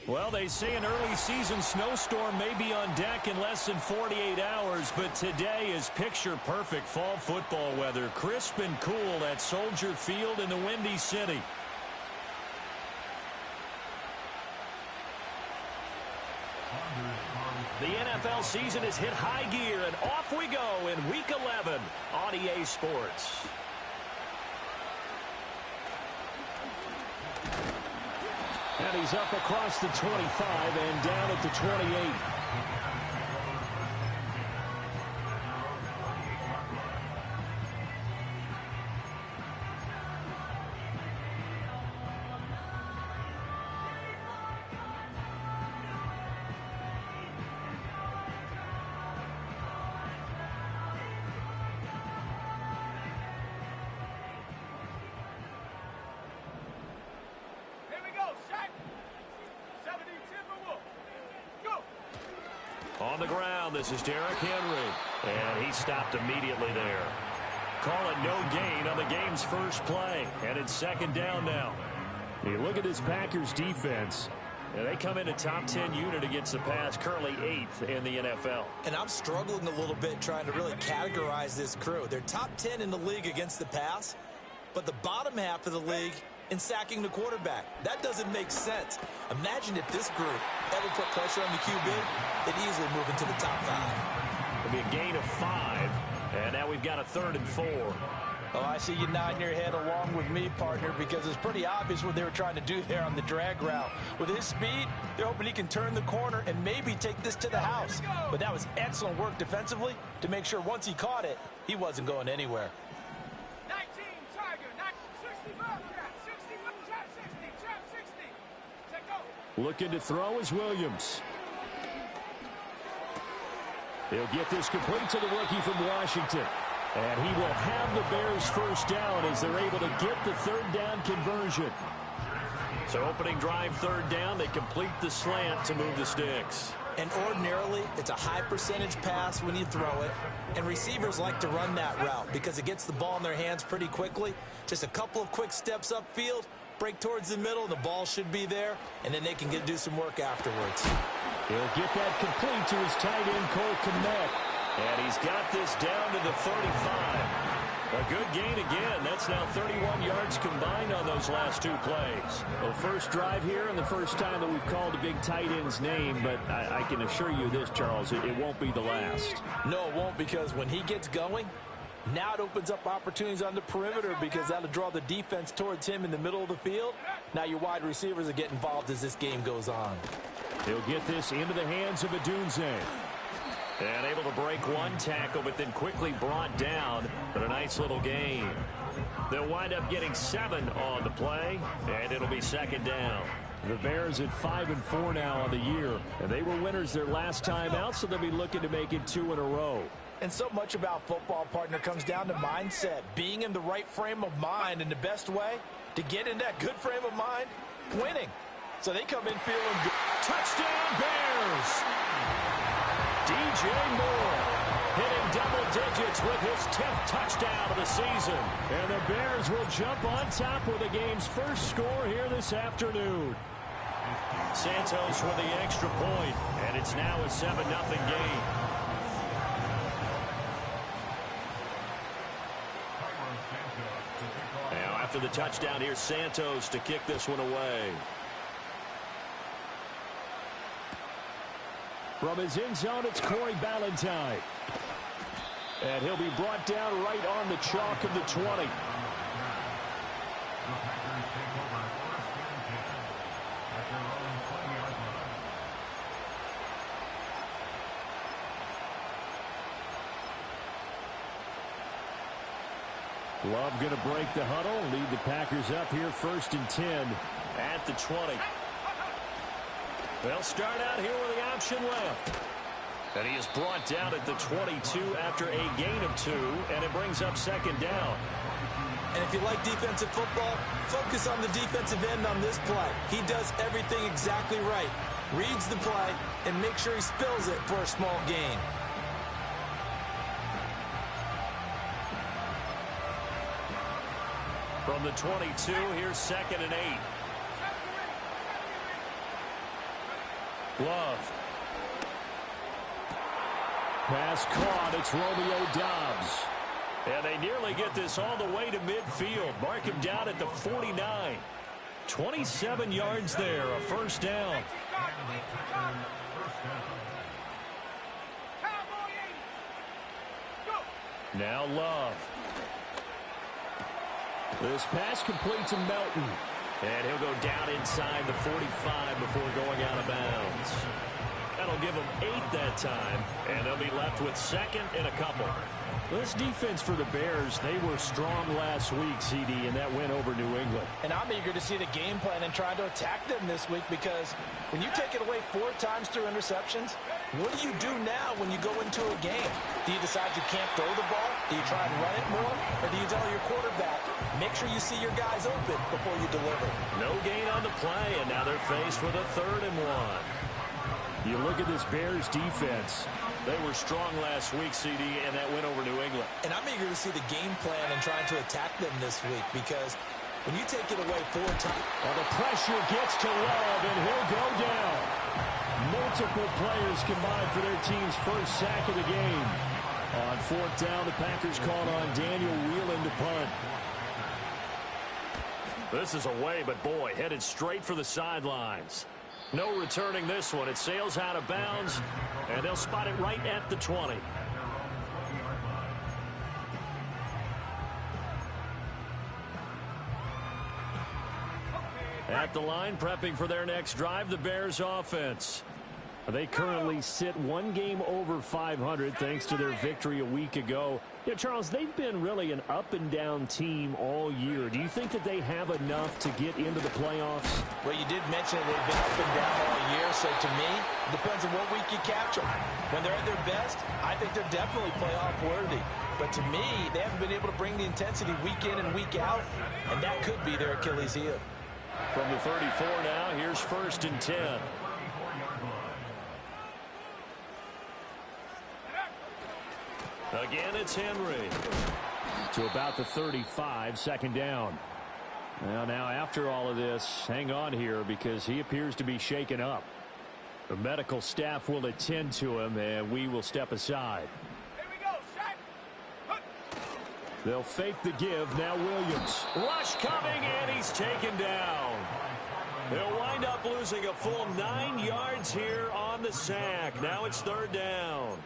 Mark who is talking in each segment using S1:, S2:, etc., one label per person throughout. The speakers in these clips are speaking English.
S1: Well, they say an early season snowstorm may be on deck in less than 48 hours, but today is picture-perfect fall football weather. Crisp and cool at Soldier Field in the Windy City. The NFL season has hit high gear, and off we go in Week 11 on EA Sports. And he's up across the 25 and down at the 28. On the ground, this is Derrick Henry, and he stopped immediately there. Call it no gain on the game's first play, and it's second down now. You look at this Packers defense, and they come in a top 10 unit against the pass, currently 8th in the NFL.
S2: And I'm struggling a little bit trying to really categorize this crew. They're top 10 in the league against the pass, but the bottom half of the league in sacking the quarterback. That doesn't make sense. Imagine if this group ever put pressure on the QB, they'd easily move into the top 5.
S1: It'll be a gain of 5, and now we've got a 3rd and 4.
S3: Oh, I see you nodding your head along with me, partner, because it's pretty obvious what they were trying to do there on the drag route. With his speed, they're hoping he can turn the corner and maybe take this to the house. But that was excellent work defensively to make sure once he caught it, he wasn't going anywhere.
S4: 19, Tiger, 65, 60, 60. Take go.
S1: Looking to throw is Williams. He'll get this complete to the rookie from Washington. And he will have the Bears first down as they're able to get the 3rd down conversion. So opening drive 3rd down, they complete the slant to move the sticks.
S2: And ordinarily, it's a high percentage pass when you throw it. And receivers like to run that route because it gets the ball in their hands pretty quickly. Just a couple of quick steps upfield, break towards the middle, the ball should be there, and then they can do some work afterwards.
S1: He'll get that complete to his tight end, Cole Kmet. And he's got this down to the 35. A good gain again. That's now 31 yards combined on those last 2 plays. Well, first drive here and the first time that we've called a big tight end's name, but I can assure you this, Charles, it won't be the last.
S3: No, it won't, because when he gets going, now it opens up opportunities on the perimeter because that'll draw the defense towards him in the middle of the field. Now your wide receivers are getting involved as this game goes on.
S1: He'll get this into the hands of Adunze. And able to break one tackle, but then quickly brought down. But a nice little gain. They'll wind up getting 7 on the play, and it'll be second down. The Bears at 5-4 now on the year. And they were winners their last time out, so they'll be looking to make it 2 in a row.
S3: And so much about football, partner, comes down to mindset. Being in the right frame of mind, and the best way to get in that good frame of mind, winning. So they come in feeling good.
S1: Touchdown, Bears! DJ Moore hitting double digits with his 10th touchdown of the season. And the Bears will jump on top with the game's first score here this afternoon. Santos with the extra point, and it's now a 7-0 game. Now after the touchdown, here's Santos to kick this one away. From his end zone, it's Corey Ballantyne. And he'll be brought down right on the chalk of the 20. Love going to break the huddle, lead the Packers up here 1st and 10 at the 20. They'll start out here with the option left. And he is brought down at the 22 after a gain of 2, and it brings up second down.
S2: And if you like defensive football, focus on the defensive end on this play. He does everything exactly right. Reads the play and make sure he spills it for a small gain.
S1: From the 22, here's 2nd and 8. Love. Pass caught. It's Romeo Doubs. And they nearly get this all the way to midfield. Mark him down at the 49. 27 yards there, a first down. Now Love. This pass complete to Melton. And he'll go down inside the 45 before going out of bounds. That'll give them 8 that time, and they'll be left with second and a couple. This defense for the Bears, they were strong last week, CD, and that went over New England.
S3: And I'm eager to see the game plan and try to attack them this week, because when you take it away 4 times through interceptions, what do you do now when you go into a game? Do you decide you can't throw the ball? Do you try and run it more? Or do you tell your quarterback, make sure you see your guys open before you deliver?
S1: No gain on the play, and now they're faced with a 3rd and 1. You look at this Bears defense. They were strong last week, CD, and that went over New England.
S2: And I'm eager to see the game plan and trying to attack them this week, because when you take it away 4 times...
S1: Well, the pressure gets to Love, and he'll go down. Multiple players combined for their team's first sack of the game. On 4th down, the Packers called on Daniel Whelan to punt. This is away, but boy, headed straight for the sidelines. No returning this one. It sails out of bounds, and they'll spot it right at the 20. At the line, prepping for their next drive, the Bears offense. They currently sit 1 game over 500 thanks to their victory a week ago. Yeah, Charles, they've been really an up-and-down team all year. Do you think that they have enough to get into the playoffs?
S3: Well, you did mention they've been up and down all year, so to me, it depends on what week you catch them. When they're at their best, I think they're definitely playoff worthy. But to me, they haven't been able to bring the intensity week in and week out, and that could be their Achilles heel.
S1: From the 34 now, here's 1st and 10. Again, it's Henry. To about the 35, 2nd down. Well, now, after all of this, hang on here because he appears to be shaken up. The medical staff will attend to him, and we will step aside.
S4: Here we go, set.
S1: They'll fake the give. Now Williams. Rush coming, and he's taken down. They'll wind up losing a full 9 yards here on the sack. Now it's 3rd down.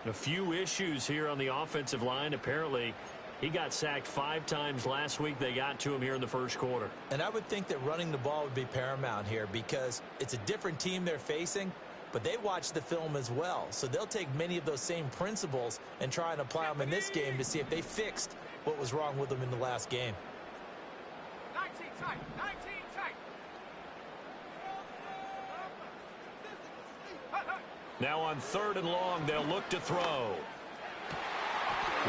S1: A few issues here on the offensive line. Apparently, he got sacked 5 times last week. They got to him here in the 1st quarter.
S2: And I would think that running the ball would be paramount here, because it's a different team they're facing, but they watch the film as well. So they'll take many of those same principles and try and apply them in this game to see if they fixed what was wrong with them in the last game.
S4: 19 tight, 19 tight.
S1: Now on 3rd and long, they'll look to throw.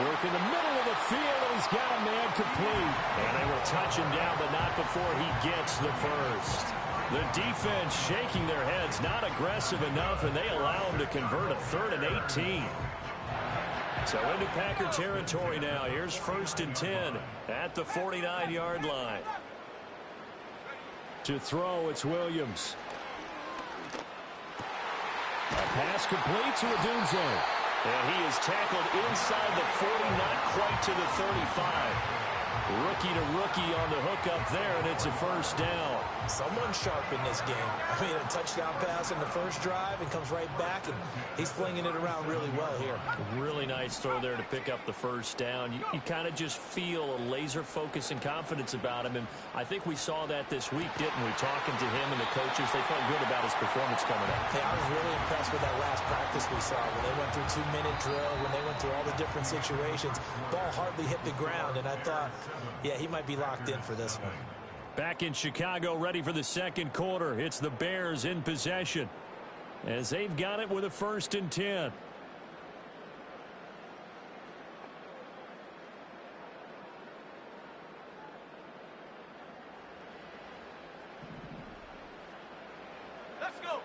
S1: Work in the middle of the field, and he's got a man complete. And they will touch him down, but not before he gets the first. The defense shaking their heads, not aggressive enough, and they allow him to convert a 3rd and 18. So into Packer territory now. Here's 1st and 10 at the 49-yard line. To throw, it's Williams. A pass complete to Odunze. And he is tackled inside the 40, not quite to the 35. Rookie to rookie on the hook up there, and it's a 1st down.
S2: Someone sharp in this game. I mean, a touchdown pass in the first drive and comes right back, and he's flinging it around really well here.
S1: Really nice throw there to pick up the 1st down. You kind of just feel a laser focus and confidence about him, and I think we saw that this week, didn't we? Talking to him and the coaches, they felt good about his performance coming up.
S2: Hey, I was really impressed with that last practice we saw when they went through 2-minute drill, when they went through all the different situations. Ball hardly hit the ground, and I thought, yeah, he might be locked in for this one.
S1: Back in Chicago, ready for the 2nd quarter. It's the Bears in possession as they've got it with a 1st and 10.
S4: Let's go.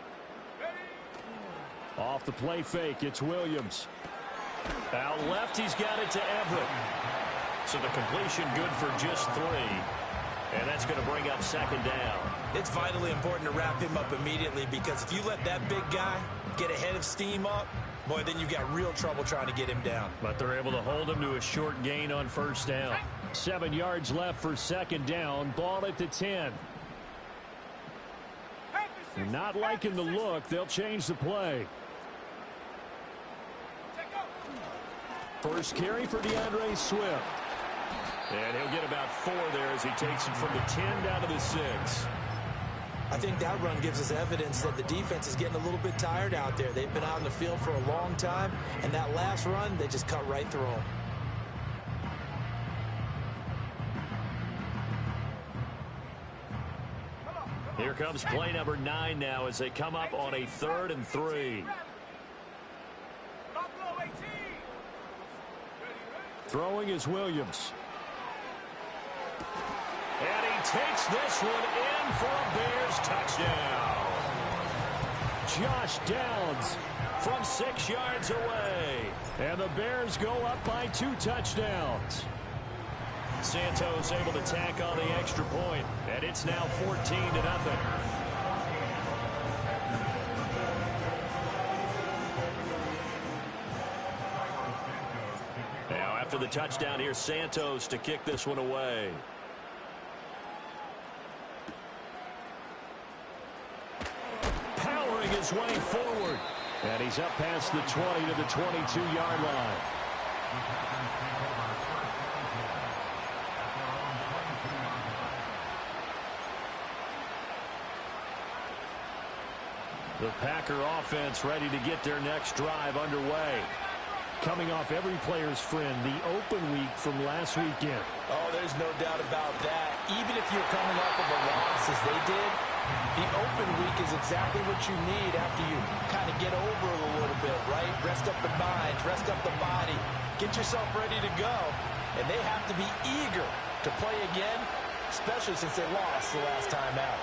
S4: Ready?
S1: Off the play fake, it's Williams. Out left, he's got it to Everett. So the completion good for just 3. And that's going to bring up second down.
S2: It's vitally important to wrap him up immediately, because if you let that big guy get ahead of steam up, boy, then you've got real trouble trying to get him down.
S1: But they're able to hold him to a short gain on first down. 7 yards left for second down. Ball at the 10. Not liking the look. They'll change the play. First carry for DeAndre Swift. And he'll get about 4 there as he takes it from the 10 down to the 6.
S2: I think that run gives us evidence that the defense is getting a little bit tired out there. They've been out in the field for a long time, and that last run, they just cut right through them.
S1: Here comes play number 9 now as they come up on a 3rd and 3. Throwing is Williams. And he takes this one in for a Bears touchdown. Josh Downs from 6 yards away. And the Bears go up by 2 touchdowns. Santos able to tack on the extra point, and it's now 14-0. Now after the touchdown here, Santos to kick this one away. Powering his way forward, and he's up past the 20 to the 22-yard line. The Packer offense ready to get their next drive underway. Coming off every player's friend, the open week from last weekend.
S3: Oh, there's no doubt about that. Even if you're coming off of a loss as they did, the open week is exactly what you need after you kind of get over it a little bit, right? Rest up the mind, rest up the body, get yourself ready to go. And they have to be eager to play again, especially since they lost the last time out.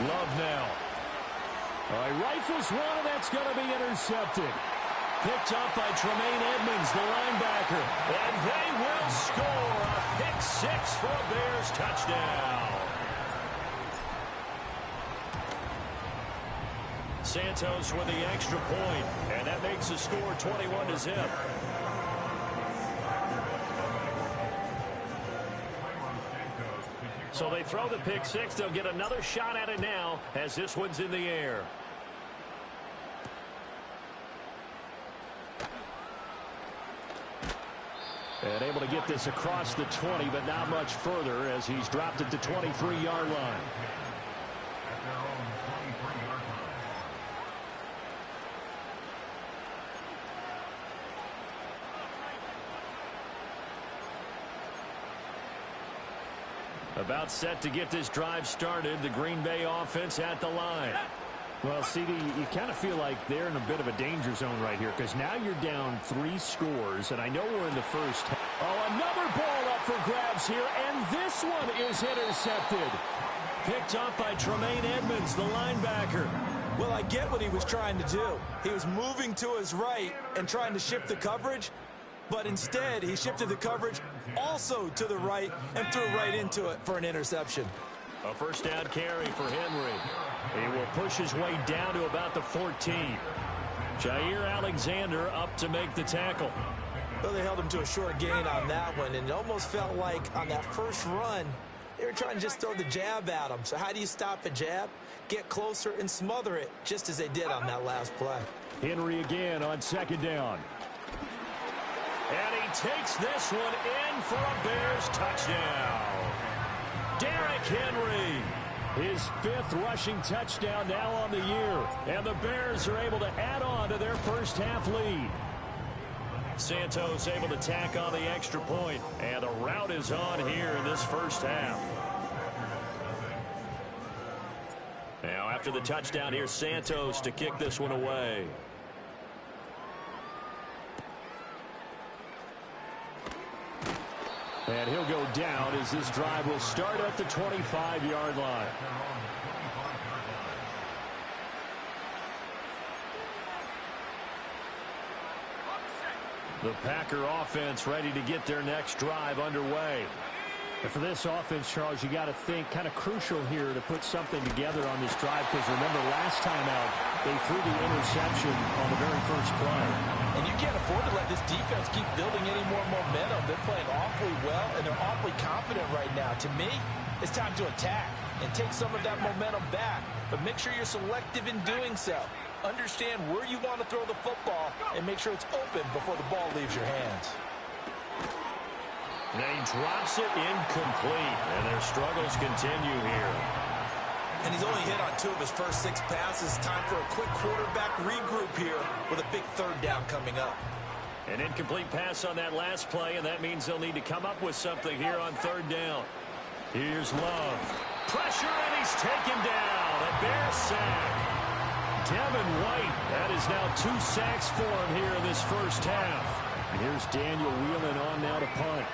S1: Love now. All right, rifles one, and that's going to be intercepted. Picked up by Tremaine Edmonds, the linebacker. And they will score a pick 6 for a Bears touchdown. Santos with the extra point, and that makes the score 21-0. So they throw the pick 6. They'll get another shot at it now as this one's in the air. And able to get this across the 20, but not much further as he's dropped at the 23-yard line. About set to get this drive started. The Green Bay offense at the line. Well, CD, you kind of feel like they're in a bit of a danger zone right here because now you're down 3 scores, and I know we're in the first. Oh, another ball up for grabs here, and this one is intercepted. Picked up by Tremaine Edmonds, the linebacker.
S2: Well, I get what he was trying to do. He was moving to his right and trying to shift the coverage, but instead he shifted the coverage also to the right and threw right into it for an interception.
S1: A first down carry for Henry. He will push his way down to about the 14. Jair Alexander up to make the tackle.
S2: Well, they held him to a short gain on that one, and it almost felt like on that first run, they were trying to just throw the jab at him. So how do you stop a jab? Get closer and smother it, just as they did on that last play.
S1: Henry again on second down. And he takes this one in for a Bears touchdown. Derrick Henry, his 5th rushing touchdown now on the year. And the Bears are able to add on to their first half lead. Santos able to tack on the extra point. And the rout is on here in this first half. Now after the touchdown, here's Santos to kick this one away. And he'll go down as this drive will start at the 25-yard line. The Packer offense ready to get their next drive underway. And for this offense, Charles, you got to think kind of crucial here to put something together on this drive, because remember last time out they threw the interception on the very first play.
S3: And you can't afford to let this defense keep building any more momentum. They're playing awfully well, and they're awfully confident right now. To me, it's time to attack and take some of that momentum back, but make sure you're selective in doing so. Understand where you want to throw the football and make sure it's open before the ball leaves your hands.
S1: And he drops it incomplete, and their struggles continue here.
S2: And he's only hit on 2 of his first 6 passes. Time for a quick quarterback regroup here with a big 3rd down coming up.
S1: An incomplete pass on that last play, and that means they'll need to come up with something here on 3rd down. Here's Love. Pressure, and he's taken down. A Bear sack. Devin White, that is now 2 sacks for him here in this first half. And here's Daniel Whelan on now to punt.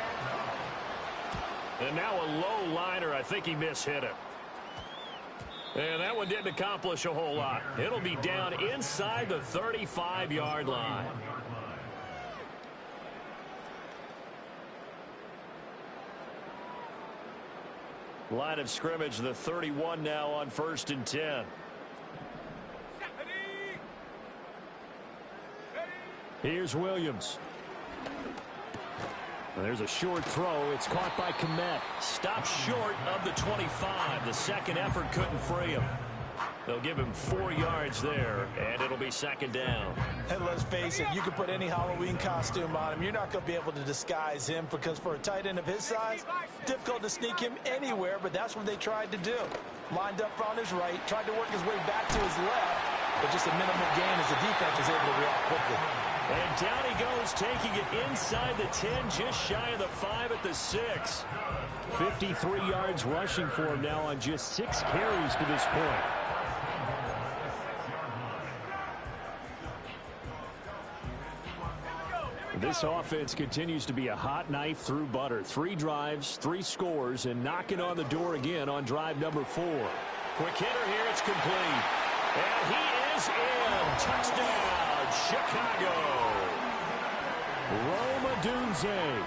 S1: And now a low liner. I think he mishit it. And that one didn't accomplish a whole lot. It'll be down inside the 35-yard line. Line of scrimmage, the 31 now on 1st and 10. Here's Williams. There's a short throw. It's caught by Kmet. Stopped short of the 25. The second effort couldn't free him. They'll give him 4 yards there, and it'll be 2nd down.
S3: And let's face it, you can put any Halloween costume on him. You're not going to be able to disguise him, because for a tight end of his size, difficult to sneak him anywhere, but that's what they tried to do. Lined up on his right, tried to work his way back to his left, but just a minimal gain as the defense was able to react quickly.
S1: And down he goes, taking it inside the 10, just shy of the 5 at the 6. 53 yards rushing for him now on just 6 carries to this point. This offense continues to be a hot knife through butter. 3 drives, 3 scores, and knocking on the door again on drive number 4. Quick hitter here, it's complete. And he is in. Touchdown, Chicago. Rome Odunze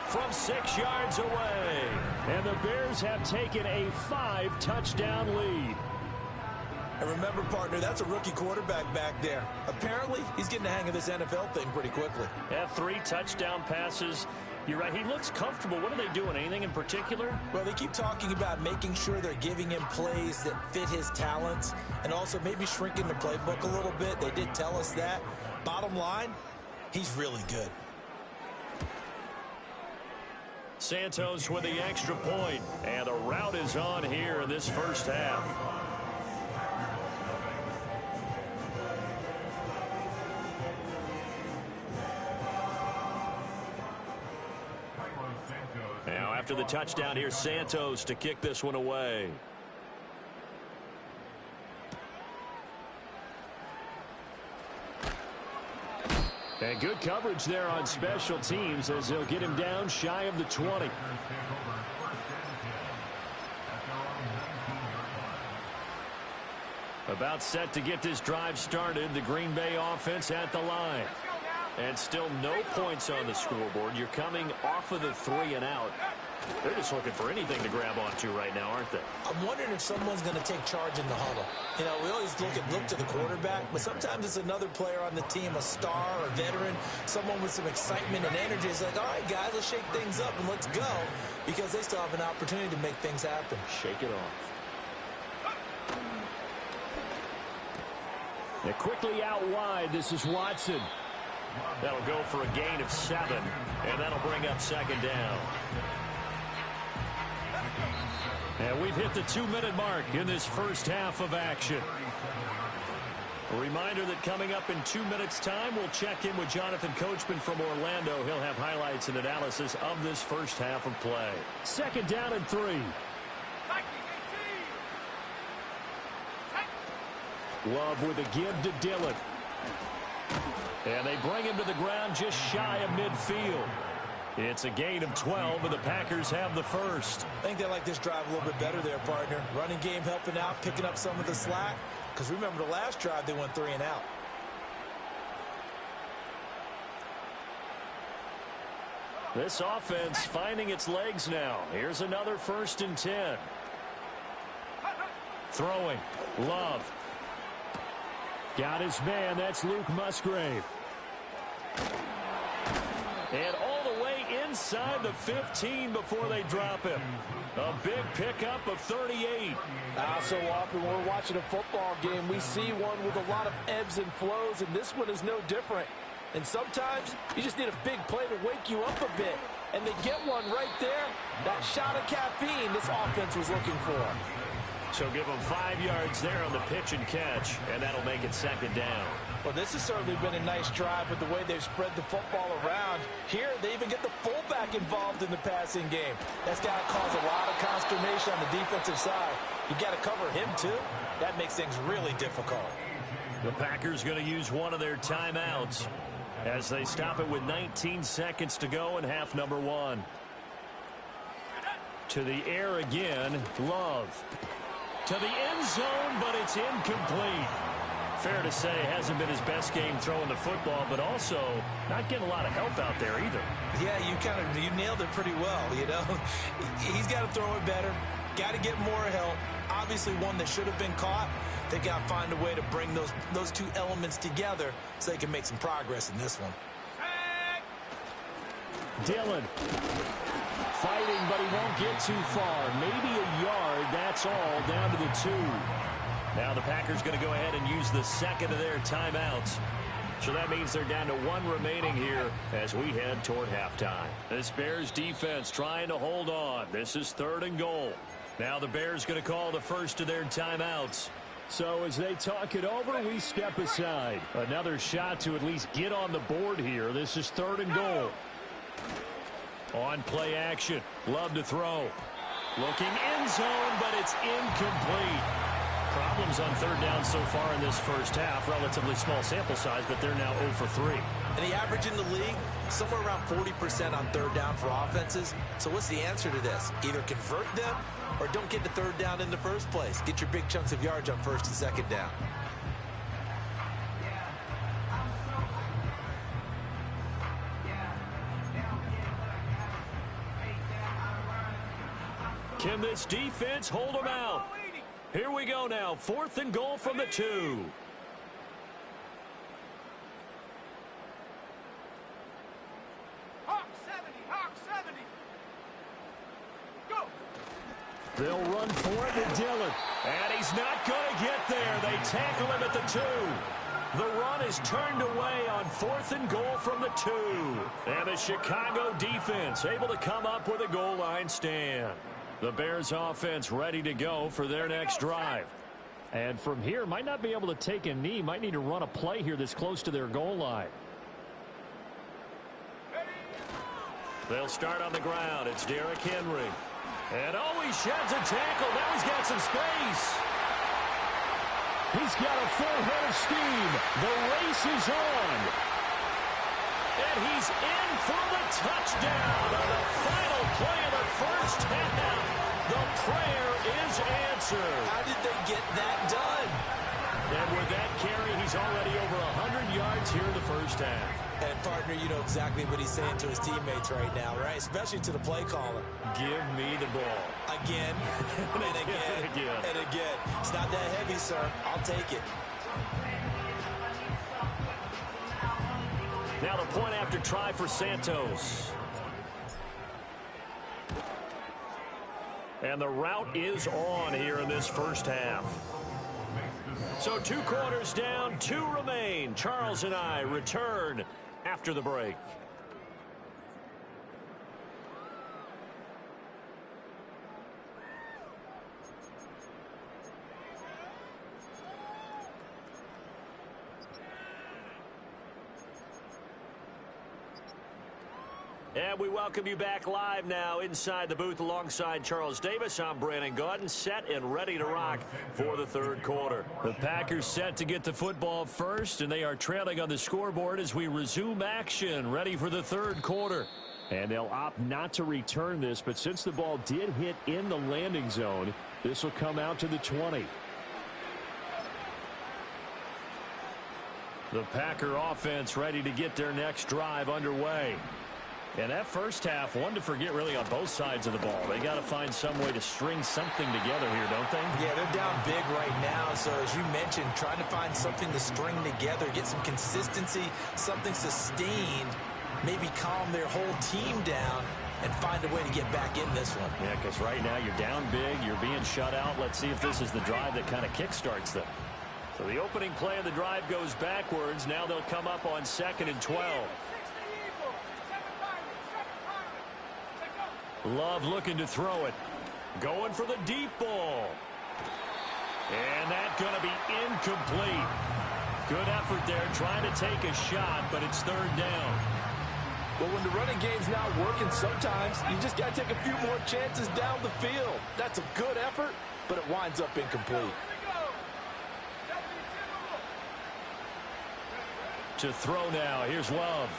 S1: from 6 yards away. And the Bears have taken a 5-touchdown lead.
S2: And remember, partner, that's a rookie quarterback back there. Apparently, he's getting the hang of this NFL thing pretty quickly.
S1: Yeah, 3 touchdown passes. You're right, he looks comfortable. What are they doing? Anything in particular?
S2: Well, they keep talking about making sure they're giving him plays that fit his talents, and also maybe shrinking the playbook a little bit. They did tell us that. Bottom line, he's really good.
S1: Santos with the extra point, and the route is on here in this first half. Now after the touchdown, here's Santos to kick this one away. And good coverage there on special teams as they'll get him down shy of the 20. About set to get this drive started. The Green Bay offense at the line. And still no points on the scoreboard. You're coming off of the 3 and out. They're just looking for anything to grab onto right now, aren't they?
S2: I'm wondering if someone's going to take charge in the huddle. You know, we always look to the quarterback, but sometimes it's another player on the team, a star, a veteran, someone with some excitement and energy. It's like, all right, guys, let's shake things up and let's go, because they still have an opportunity to make things happen.
S1: Shake it off. They're quickly out wide. This is Watson. That'll go for a gain of 7, and that'll bring up 2nd down. And we've hit the 2-minute mark in this first half of action. A reminder that coming up in 2 minutes' time, we'll check in with Jonathan Coachman from Orlando. He'll have highlights and analysis of this first half of play. 2nd down and 3. Love with a give to Dillon. And they bring him to the ground just shy of midfield. It's a gain of 12, and the Packers have the first.
S2: I think they like this drive a little bit better there, partner. Running game helping out, picking up some of the slack. Because remember, the last drive, they went 3 and out.
S1: This offense finding its legs now. Here's another 1st and 10. Throwing. Love. Got his man. That's Luke Musgrave. And all the way inside the 15 before they drop him. A big pickup of 38.
S3: So often when we're watching a football game, we see one with a lot of ebbs and flows, and this one is no different. And sometimes you just need a big play to wake you up a bit. And they get one right there. That shot of caffeine this offense was looking for.
S1: So give them 5 yards there on the pitch and catch, and that'll make it 2nd down.
S3: Well, this has certainly been a nice drive with the way they've spread the football around. Here, they even get the fullback involved in the passing game. That's got to cause a lot of consternation on the defensive side. You got to cover him, too. That makes things really difficult.
S1: The Packers going to use one of their timeouts as they stop it with 19 seconds to go in half number 1. To the air again, Love. To the end zone, but it's incomplete. Fair to say, hasn't been his best game throwing the football, but also not getting a lot of help out there either.
S2: Yeah, you nailed it pretty well, you know. He's got to throw it better. Got to get more help. Obviously one that should have been caught. They got to find a way to bring those two elements together so they can make some progress in this one.
S1: Dillon. Fighting, but he won't get too far. Maybe a yard, that's all, down to the 2. Now the Packers going to go ahead and use the second of their timeouts. So that means they're down to 1 remaining here as we head toward halftime. This Bears defense trying to hold on. This is 3rd and goal. Now the Bears going to call the first of their timeouts. So as they talk it over, we step aside. Another shot to at least get on the board here. This is 3rd and goal. On play action. Love to throw. Looking end zone, but it's incomplete. Problems on 3rd down so far in this first half. Relatively small sample size, but they're now 0 for 3.
S2: And the average in the league, somewhere around 40% on 3rd down for offenses. So what's the answer to this? Either convert them or don't get the 3rd down in the first place. Get your big chunks of yards on 1st and 2nd down.
S1: Can this defense hold them out? Here we go now. 4th and goal from the 2.
S4: Hawk 70, Hawk 70. Go.
S1: They'll run for it to Dillon. And he's not going to get there. They tackle him at the 2. The run is turned away on 4th and goal from the 2. And the Chicago defense able to come up with a goal line stand. The Bears offense ready to go for their next drive. And from here, might not be able to take a knee. Might need to run a play here that's close to their goal line. They'll start on the ground. It's Derrick Henry. And oh, he sheds a tackle. Now he's got some space. He's got a full head of steam. The race is on. And he's in for the touchdown on the final play of the first half. The prayer is answered.
S2: How did they get that done?
S1: And with that carry, he's already over 100 yards here in the first half.
S2: And, partner, you know exactly what he's saying to his teammates right now, right? Especially to the play caller.
S1: Give me the ball.
S2: Again, and again, and again. It's not that heavy, sir. I'll take it.
S1: Now the point after try for Santos. And the route is on here in this first half. So 2 quarters down, 2 remain. Charles and I return after the break. And we welcome you back live now inside the booth alongside Charles Davis. I'm Brandon Gaudin, set and ready to rock for the 3rd quarter. The Packers set to get the football first, and they are trailing on the scoreboard as we resume action, ready for the 3rd quarter. And they'll opt not to return this, but since the ball did hit in the landing zone, this will come out to the 20. The Packer offense ready to get their next drive underway. And that first half, one to forget really on both sides of the ball. They got to find some way to string something together here, don't they?
S2: Yeah, they're down big right now. So as you mentioned, trying to find something to string together, get some consistency, something sustained, maybe calm their whole team down and find a way to get back in this one.
S1: Yeah, because right now you're down big, you're being shut out. Let's see if this is the drive that kind of kickstarts them. So the opening play of the drive goes backwards. Now they'll come up on 2nd and 12. Love looking to throw it. Going for the deep ball. And that's going to be incomplete. Good effort there trying to take a shot, but it's 3rd down.
S3: Well, when the running game's not working, sometimes you just got to take a few more chances down the field. That's a good effort, but it winds up incomplete.
S1: To throw now. Here's Love.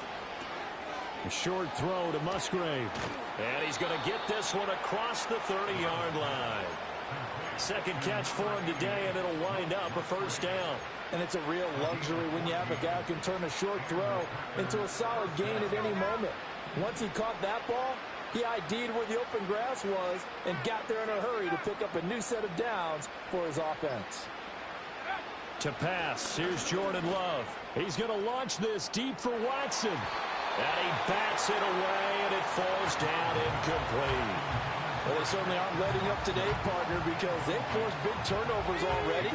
S1: A short throw to Musgrave. And he's going to get this one across the 30-yard line. Second catch for him today, and it'll wind up a 1st down.
S3: And it's a real luxury when you have a guy who can turn a short throw into a solid gain at any moment. Once he caught that ball, he ID'd where the open grass was and got there in a hurry to pick up a new set of downs for his offense.
S1: To pass, here's Jordan Love. He's going to launch this deep for Watson. And he bats it away, and it falls down incomplete.
S3: Well, they certainly aren't letting up today, partner, because they've forced big turnovers already.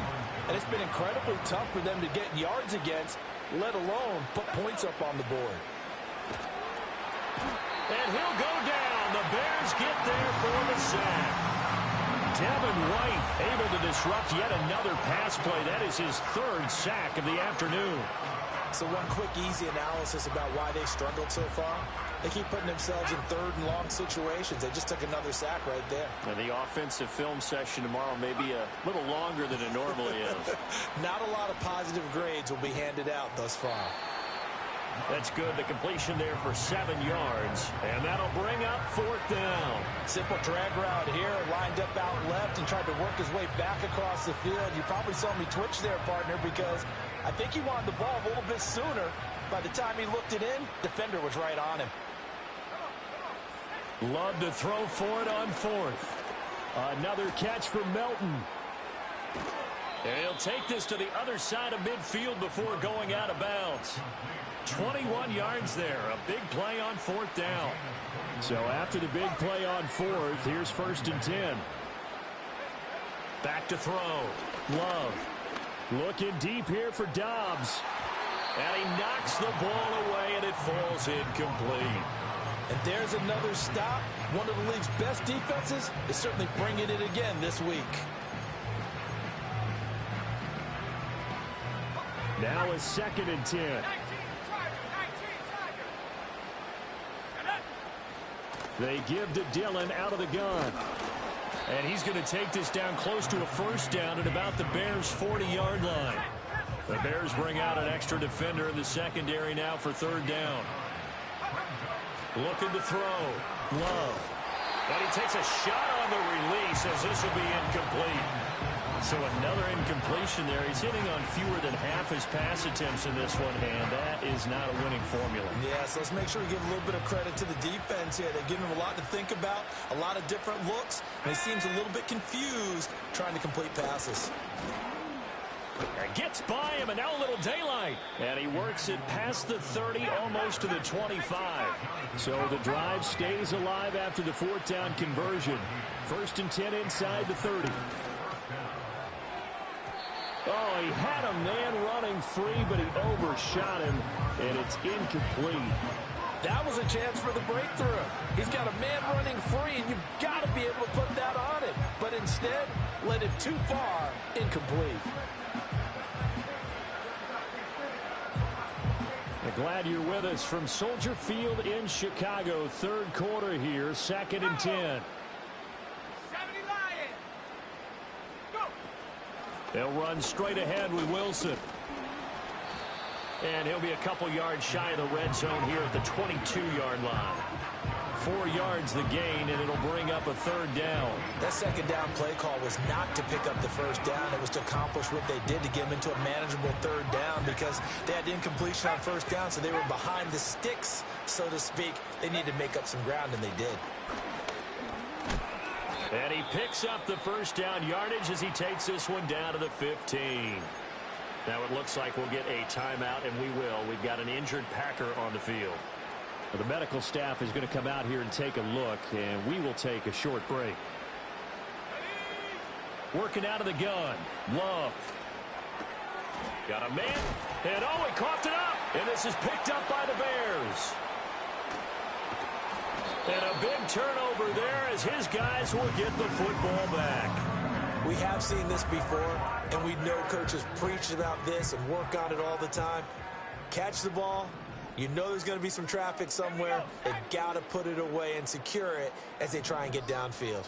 S3: And it's been incredibly tough for them to get yards against, let alone put points up on the board.
S1: And he'll go down. The Bears get there for the sack. Devin White able to disrupt yet another pass play. That is his 3rd sack of the afternoon.
S2: So one quick, easy analysis about why they struggled so far. They keep putting themselves in 3rd and long situations. They just took another sack right there.
S1: And the offensive film session tomorrow may be a little longer than it normally is.
S2: Not a lot of positive grades will be handed out thus far.
S1: That's good. The completion there for 7 yards. And that'll bring up 4th down.
S3: Simple drag route here, lined up out left and tried to work his way back across the field. You probably saw me twitch there, partner, because I think he wanted the ball a little bit sooner. By the time he looked it in, defender was right on him.
S1: Love to throw for it on 4th. Another catch for Melton. And he'll take this to the other side of midfield before going out of bounds. 21 yards there. A big play on 4th down. So after the big play on 4th, here's 1st and 10. Back to throw. Love. Looking deep here for Dobbs. And he knocks the ball away, and it falls incomplete.
S3: And there's another stop. One of the league's best defenses is certainly bringing it again this week.
S1: Now is 2nd and 10. They give to Dillon out of the gun. And he's going to take this down close to a 1st down at about the Bears' 40-yard line. The Bears bring out an extra defender in the secondary now for 3rd down. Looking to throw. Love. And he takes a shot on the release as this will be incomplete. So another incompletion there. He's hitting on fewer than half his pass attempts in this one, and that is not a winning formula.
S2: Yes, let's make sure we give a little bit of credit to the defense here. They're giving him a lot to think about, a lot of different looks, and he seems a little bit confused trying to complete passes.
S1: And gets by him, and now a little daylight. And he works it past the 30, almost to the 25. So the drive stays alive after the 4th down conversion. 1st and 10 inside the 30. Oh, he had a man running free, but he overshot him, and it's incomplete.
S3: That was a chance for the breakthrough. He's got a man running free, and you've got to be able to put that on him. But instead, led him too far, incomplete.
S1: Glad you're with us from Soldier Field in Chicago. 3rd quarter here, 2nd and 10.
S4: 70 Lions. Go.
S1: They'll run straight ahead with Wilson. And he'll be a couple yards shy of the red zone here at the 22-yard line. 4 yards the gain, and it'll bring up a 3rd down.
S2: That 2nd down play call was not to pick up the 1st down. It was to accomplish what they did to get them into a manageable 3rd down because they had incompletion on 1st down, so they were behind the sticks, so to speak. They needed to make up some ground, and they did.
S1: And he picks up the 1st down yardage as he takes this one down to the 15. Now it looks like we'll get a timeout, and we will. We've got an injured Packer on the field.
S5: Well, the medical staff is going to come out here and take a look, and we will take a short break.
S1: Working out of the gun. Love. Got a man. And oh, he coughed it up. And this is picked up by the Bears. And a big turnover there as his guys will get the football back.
S2: We have seen this before, and we know coaches preach about this and work on it all the time. Catch the ball. You know there's going to be some traffic somewhere. They've got to put it away and secure it as they try and get downfield.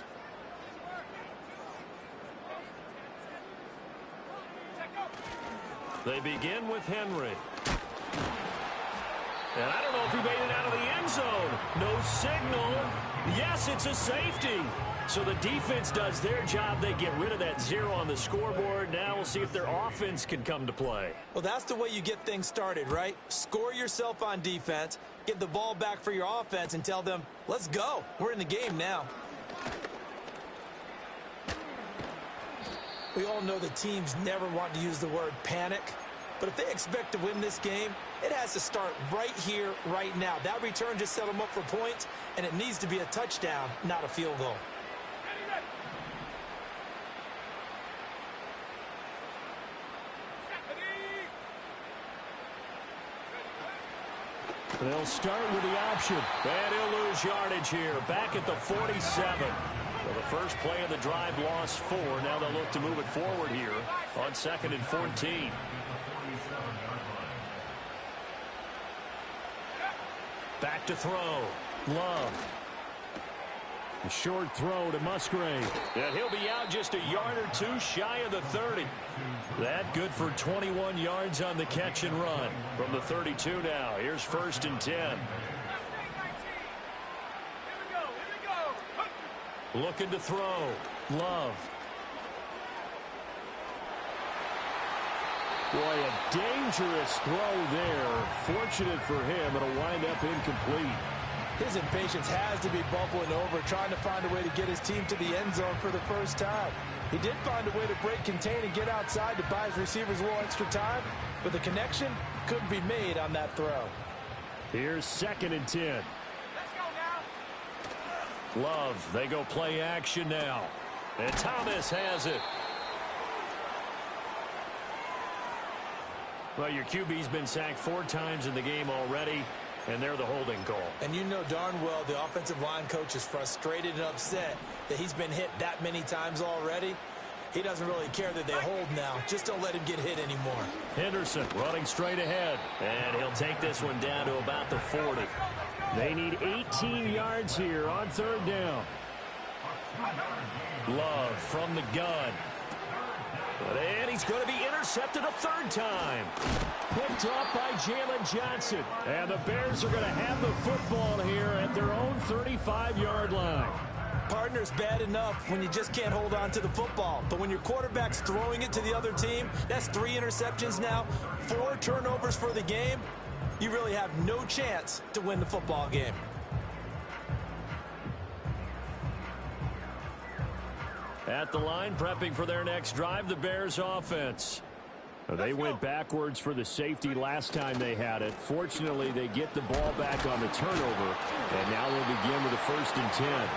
S1: They begin with Henry. And I don't know if he made it out of the end zone. No signal. Yes, it's a safety. So the defense does their job. They get rid of that 0 on the scoreboard. Now we'll see if their offense can come to play.
S2: Well, that's the way you get things started, right? Score yourself on defense, get the ball back for your offense, and tell them, let's go. We're in the game now. We all know the teams never want to use the word panic. But if they expect to win this game, it has to start right here, right now. That return just set them up for points, and it needs to be a touchdown, not a field goal.
S1: They'll start with the option. And he'll lose yardage here. Back at the 47. So the first play of the drive lost 4. Now they'll look to move it forward here on 2nd and 14. Back to throw. Love. A short throw to Musgrave. And he'll be out just a yard or 2 shy of the 30. That good for 21 yards on the catch and run. From the 32 now. Here's 1st and 10. Looking to throw. Love. Boy, a dangerous throw there. Fortunate for him, it'll wind up incomplete.
S3: His impatience has to be bubbling over, trying to find a way to get his team to the end zone for the first time. He did find a way to break contain and get outside to buy his receivers a little extra time, but the connection couldn't be made on that throw.
S1: Here's 2nd and 10.
S4: Let's go now.
S1: Love, they go play action now. And Thomas has it. Well, your QB's been sacked 4 times in the game already, and they're the holding call.
S2: And you know darn well the offensive line coach is frustrated and upset that he's been hit that many times already. He doesn't really care that they hold now. Just don't let him get hit anymore.
S1: Henderson running straight ahead. And he'll take this one down to about the 40. They need 18 yards here on 3rd down. Love from the gun. And he's going to be intercepted a 3rd time. Picked off by Jalen Johnson. And the Bears are going to have the football here at their own 35-yard line.
S2: Partner's bad enough when you just can't hold on to the football. But when your quarterback's throwing it to the other team, that's 3 interceptions now, 4 turnovers for the game. You really have no chance to win the football game.
S1: At the line, prepping for their next drive, the Bears offense. They went backwards for the safety last time they had it. Fortunately, they get the ball back on the turnover, and now they'll begin with a 1st and 10.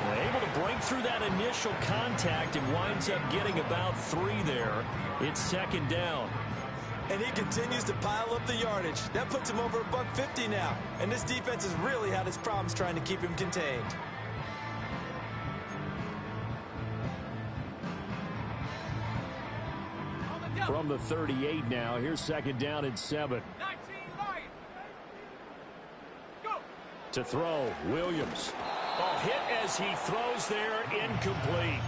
S1: They're able to break through that initial contact and winds up getting about 3 there. It's 2nd down.
S2: And he continues to pile up the yardage. That puts him over $150 now. And this defense has really had its problems trying to keep him contained.
S1: From the 38 now, here's 2nd down and 7.
S4: 19 line. Go.
S1: To throw, Williams. Oh, hit as he throws there, incomplete.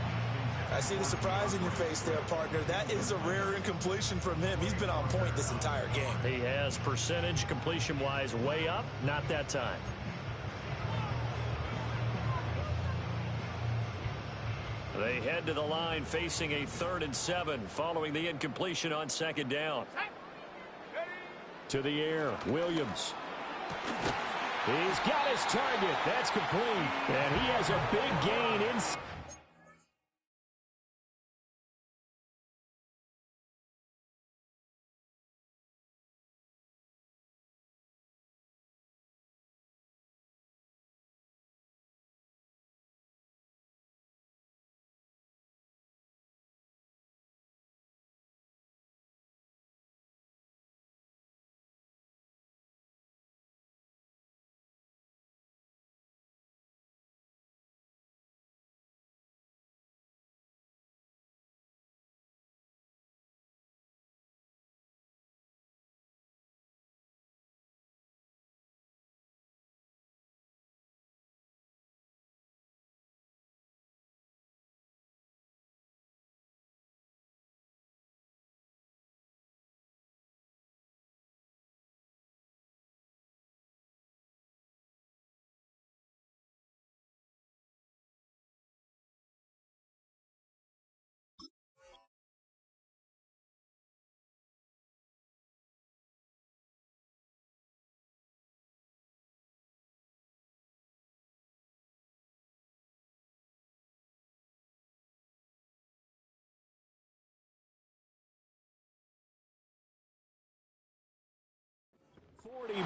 S2: I see the surprise in your face there, partner. That is a rare incompletion from him. He's been on point this entire game.
S1: He has percentage completion-wise way up, not that time. They head to the line facing a 3rd and 7 following the incompletion on 2nd down.
S5: To the air, Williams. He's got his target. That's complete. And he has a big gain inside.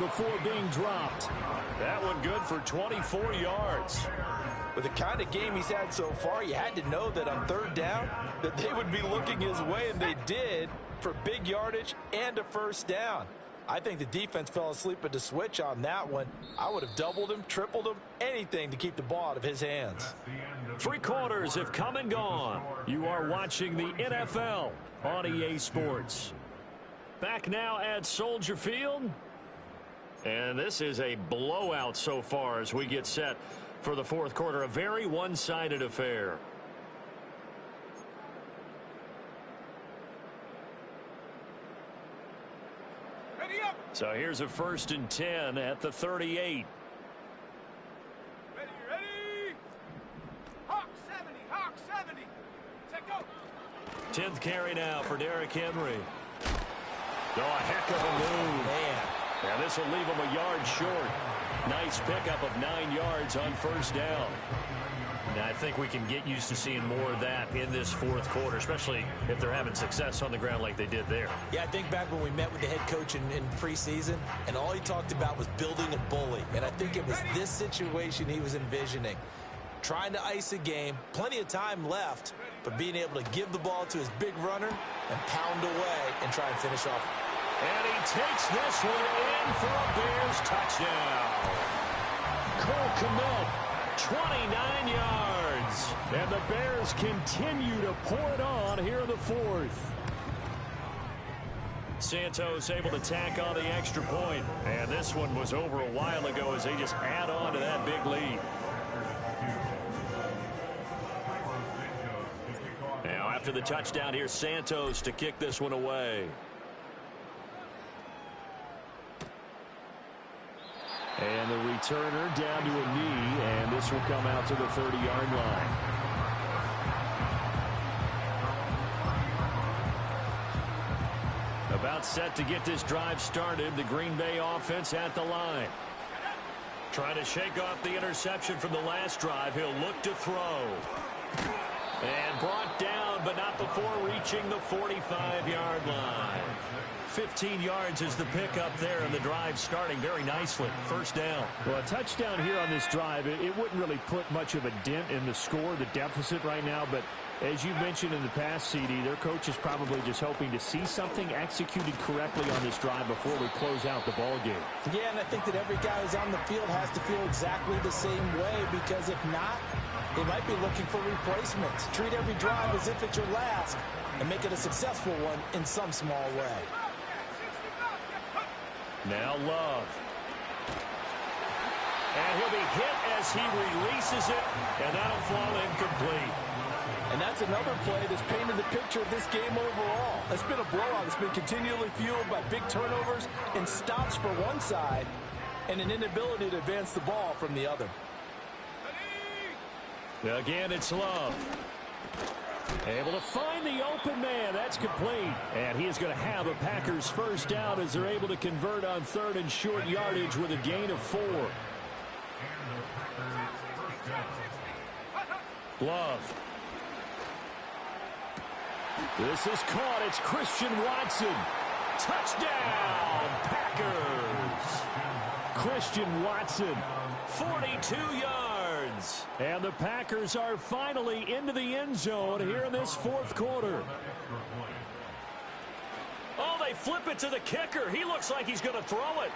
S5: Before being dropped.
S1: That one good for 24 yards.
S3: With the kind of game he's had so far, you had to know that on 3rd down that they would be looking his way, and they did, for big yardage and a 1st down. I think the defense fell asleep at the switch on that one. I would have doubled him, tripled him, anything to keep the ball out of his hands.
S1: 3 quarters have come and gone. You are watching the NFL on EA Sports. Back now at Soldier Field. And this is a blowout so far as we get set for the 4th quarter. A very one-sided affair.
S4: Ready up.
S1: So here's a 1st and 10 at the 38.
S4: Ready, ready. Hawk 70, Hawk 70. Set go.
S1: 10th carry now for Derrick Henry. Oh, a heck of a move.
S2: Man.
S1: And this will leave him a yard short. Nice pickup of 9 yards on 1st down. Now, I think we can get used to seeing more of that in this 4th quarter, especially if they're having success on the ground like they did there.
S2: Yeah, I think back when we met with the head coach in preseason, and all he talked about was building a bully. And I think it was this situation he was envisioning. Trying to ice a game, plenty of time left, but being able to give the ball to his big runner and pound away and try and finish off.
S1: And he takes this one in for a Bears touchdown.
S5: Cole Kmet, 29 yards. And the Bears continue to pour it on here in the 4th.
S1: Santos able to tack on the extra point. And this one was over a while ago as they just add on to that big lead. Now after the touchdown, here's Santos to kick this one away.
S5: And the returner down to a knee, and this will come out to the 30-yard line. About set to get this drive started. The Green Bay offense at the line.
S1: Trying to shake off the interception from the last drive. He'll look to throw. And brought down, but not before reaching the 45-yard line. 15 yards is the pickup there, and the drive starting very nicely. 1st down.
S5: Well, a touchdown here on this drive, it wouldn't really put much of a dent in the score, the deficit right now, but as you mentioned in the past, CD, their coach is probably just hoping to see something executed correctly on this drive before we close out the ball game.
S3: Yeah, and I think that every guy who's on the field has to feel exactly the same way, because if not, they might be looking for replacements. Treat every drive as if it's your last and make it a successful one in some small way.
S1: Now Love. And he'll be hit as he releases it, and that'll fall incomplete.
S3: And that's another play that's painted the picture of this game overall. It's been a blowout. It's been continually fueled by big turnovers and stops for one side and an inability to advance the ball from the other.
S1: Again, it's Love.
S5: Able to find the open man. That's complete. And he is going to have a Packers first down as they're able to convert on 3rd and short yardage with a gain of 4. Glove. This is caught. It's Christian Watson. Touchdown, Packers. Christian Watson, 42 yards. And the Packers are finally into the end zone here in this 4th quarter.
S1: Oh, they flip it to the kicker. He looks like he's going to throw it.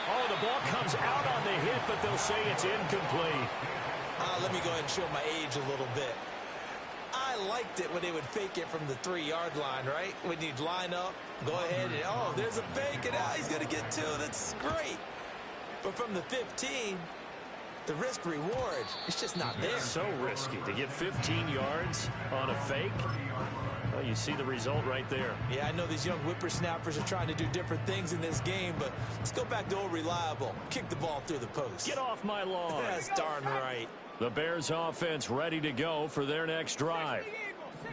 S1: Oh, the ball comes out on the hit, but they'll say it's incomplete.
S2: Let me go ahead and show my age a little bit. I liked it when they would fake it from the 3-yard line, right? When you'd line up, go ahead and, oh, there's a fake, and he's going to get 2. That's great. But from the 15, the risk-reward, it's just not there.
S1: So risky to get 15 yards on a fake. Well, you see the result right there.
S2: Yeah, I know these young whippersnappers are trying to do different things in this game, but let's go back to old reliable. Kick the ball through the post.
S1: Get off my lawn.
S2: That's darn right.
S1: The Bears offense ready to go for their next drive.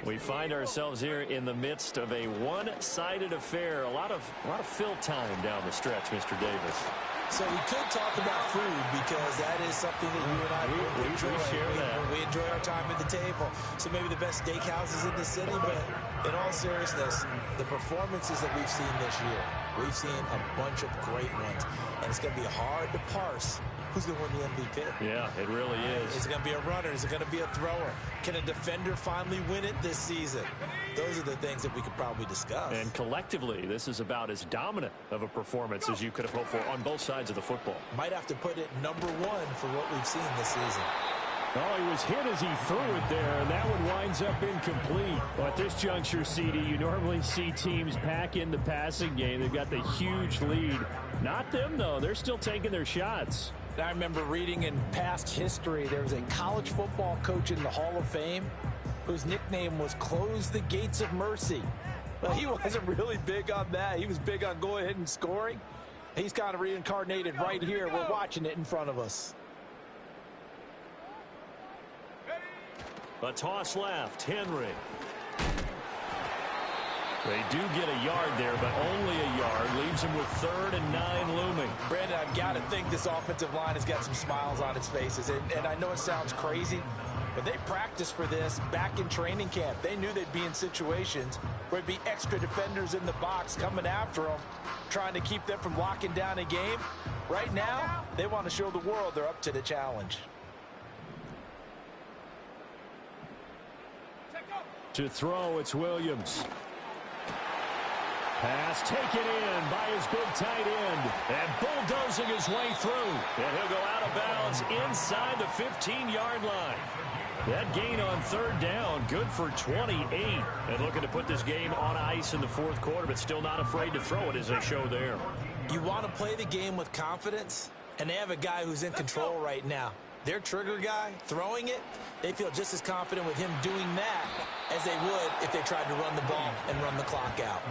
S1: We find ourselves here in the midst of a one-sided affair. A lot of fill time down the stretch, Mr. Davis.
S2: So we could talk about food because that is something that you and I enjoy.
S1: We share that.
S2: We enjoy our time at the table. So maybe the best steakhouses in the city, but in all seriousness, the performances that we've seen this year, we've seen a bunch of great ones. And it's going to be hard to parse who's going to win the MVP.
S1: Yeah, it really is.
S2: Is it going to be a runner? Is it going to be a thrower? Can a defender finally win it this season? Those are the things that we could probably discuss.
S1: And collectively, this is about as dominant of a performance as you could have hoped for on both sides of the football.
S2: Might have to put it #1 for what we've seen this season.
S5: Oh, he was hit as he threw it there, and that one winds up incomplete. Well, at this juncture, CD, you normally see teams pack in the passing game. They've got the huge lead. Not them, though. They're still taking their shots.
S3: I remember reading in past history, there was a college football coach in the Hall of Fame whose nickname was Close the Gates of Mercy. Well, he wasn't really big on that. He was big on going ahead and scoring. He's kind of reincarnated right here. We're watching it in front of us.
S1: A toss left, Henry. They do get a yard there, but only a yard. Leaves him with 3rd and 9 looming.
S3: Brandon, I've got to think this offensive line has got some smiles on its faces. And I know it sounds crazy, but they practiced for this back in training camp. They knew they'd be in situations where there'd be extra defenders in the box coming after them, trying to keep them from locking down a game. Right now, they want to show the world they're up to the challenge.
S5: To throw, it's Williams. Pass taken in by his big tight end. And bulldozing his way through.
S1: And he'll go out of bounds inside the 15-yard line. That gain on 3rd down, good for 28. And looking to put this game on ice in the 4th quarter, but still not afraid to throw it as they show there.
S2: You want to play the game with confidence, and they have a guy who's in control right now. Their trigger guy, throwing it, they feel just as confident with him doing that as they would if they tried to run the ball and run the clock out.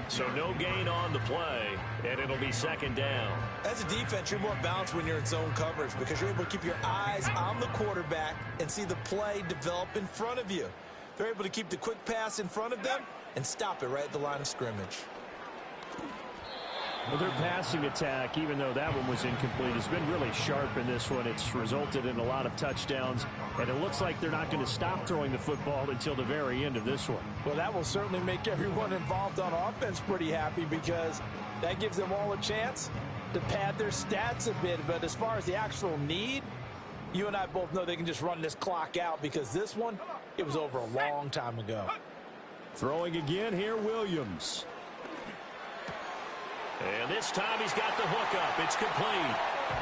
S1: So no gain on the play, and it'll be 2nd down.
S2: As a defense, you're more balanced when you're in zone coverage because you're able to keep your eyes on the quarterback and see the play develop in front of you. They're able to keep the quick pass in front of them and stop it right at the line of scrimmage.
S5: Well, their passing attack, even though that one was incomplete, has been really sharp in this one. It's resulted in a lot of touchdowns, and it looks like they're not going to stop throwing the football until the very end of this one.
S3: Well, that will certainly make everyone involved on offense pretty happy because that gives them all a chance to pad their stats a bit. But as far as the actual need, you and I both know they can just run this clock out because this one, it was over a long time ago.
S5: Throwing again here, Williams.
S1: And this time he's got the hook up. It's complete.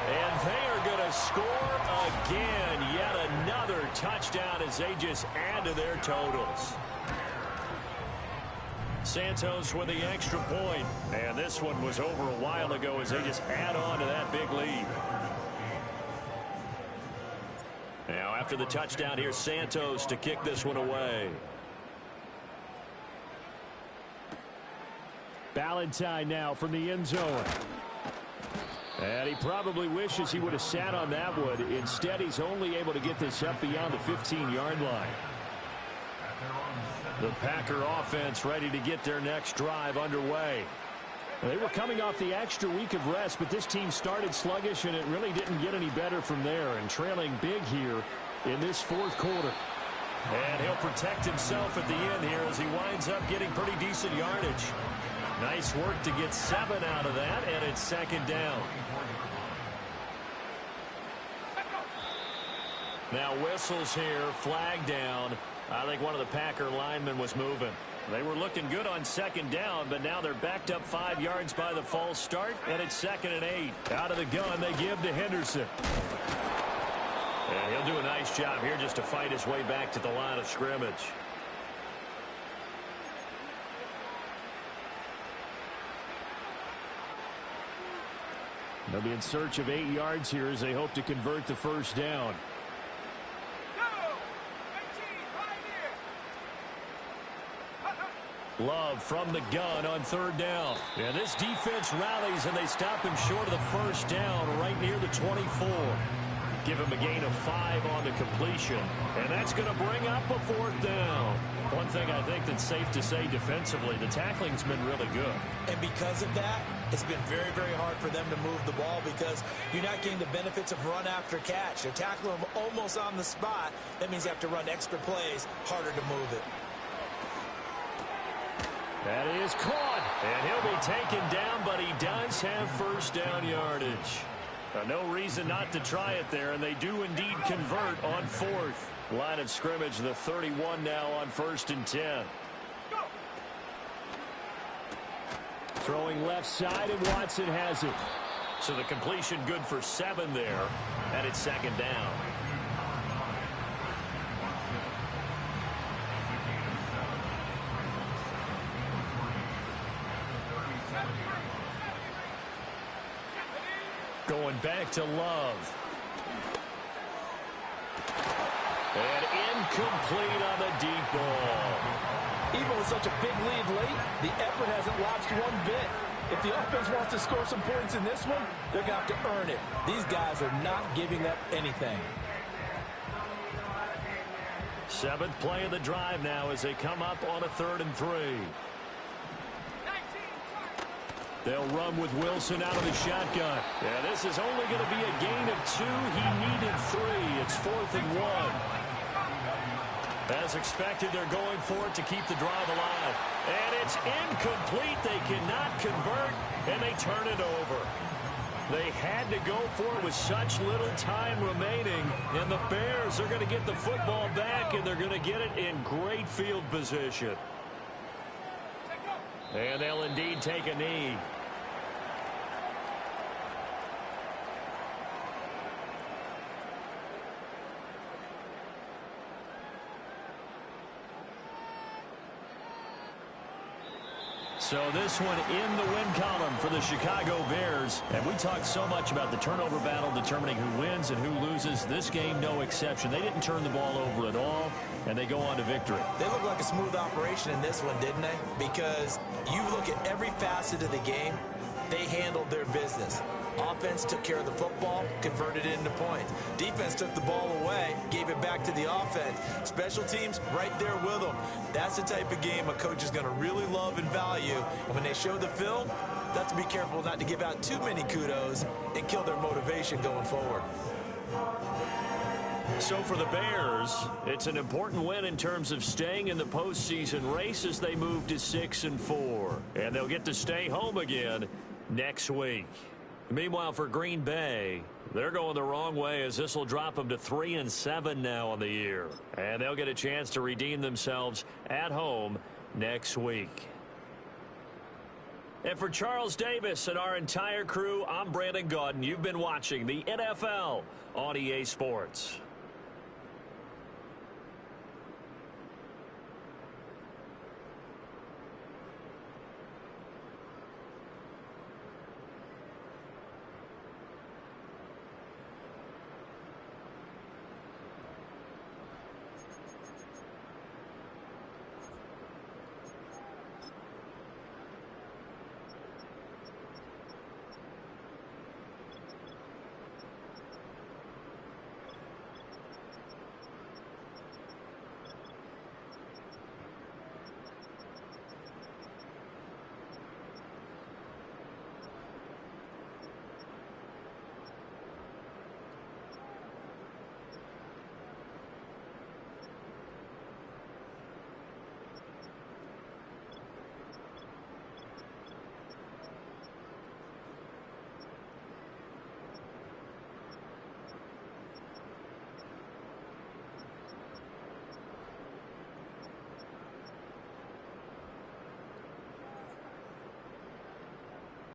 S1: And they are going to score again. Yet another touchdown as they just add to their totals. Santos with the extra point. And this one was over a while ago as they just add on to that big lead. Now after the touchdown, here's Santos to kick this one away.
S5: Ballantyne now from the end zone. And he probably wishes he would have sat on that one. Instead, he's only able to get this up beyond the 15-yard line.
S1: The Packer offense ready to get their next drive underway.
S5: They were coming off the extra week of rest, but this team started sluggish, and it really didn't get any better from there, and trailing big here in this fourth quarter.
S1: And he'll protect himself at the end here as he winds up getting pretty decent yardage. Nice work to get 7 out of that, and it's second down. Now whistles here, flag down. I think one of the Packer linemen was moving. They were looking good on second down, but now they're backed up 5 yards by the false start, and it's 2nd and 8. Out of the gun, they give to Henderson. And he'll do a nice job here just to fight his way back to the line of scrimmage.
S5: They'll be in search of 8 yards here as they hope to convert the first down.
S1: Love from the gun on third down. And this defense rallies, and they stop him short of the first down right near the 24. Give him a gain of 5 on the completion. And that's going to bring up a fourth down. One thing I think that's safe to say defensively, the tackling's been really good.
S2: And because of that, it's been very, very hard for them to move the ball because you're not getting the benefits of run after catch. You're tackling them almost on the spot. That means you have to run extra plays, harder to move it.
S1: That is caught, and he'll be taken down, but he does have first down yardage. No reason not to try it there, and they do indeed convert on fourth. Line of scrimmage, the 31 now on 1st and 10.
S5: Throwing left side, and Watson has it.
S1: So the completion good for 7 there, and it's 2nd down. Going back to Love. And incomplete on the deep ball.
S3: Even with such a big lead late, the effort hasn't lapsed one bit. If the offense wants to score some points in this one, they're going to have to earn it. These guys are not giving up anything.
S1: 7th play of the drive now as they come up on a 3rd and 3. They'll run with Wilson out of the shotgun. Yeah, this is only going to be a gain of 2. He needed 3. It's 4th and 1. As expected, they're going for it to keep the drive alive. And it's incomplete. They cannot convert, and they turn it over. They had to go for it with such little time remaining. And the Bears are going to get the football back, and they're going to get it in great field position. And they'll indeed take a knee. So this one in the win column for the Chicago Bears. And we talked so much about the turnover battle determining who wins and who loses. This game, no exception. They didn't turn the ball over at all, and they go on to victory.
S2: They look like a smooth operation in this one, didn't they? Because you look at every facet of the game, they handled their business. Offense took care of the football, converted it into points. Defense took the ball away, gave it back to the offense. Special teams right there with them. That's the type of game a coach is going to really love and value. And when they show the film, they have to be careful not to give out too many kudos and kill their motivation going forward.
S1: So for the Bears, it's an important win in terms of staying in the postseason race as they move to 6-4. And they'll get to stay home again next week. Meanwhile, for Green Bay, they're going the wrong way as this will drop them to 3-7 now on the year. And they'll get a chance to redeem themselves at home next week. And for Charles Davis and our entire crew, I'm Brandon Gaudin. You've been watching the NFL on EA Sports.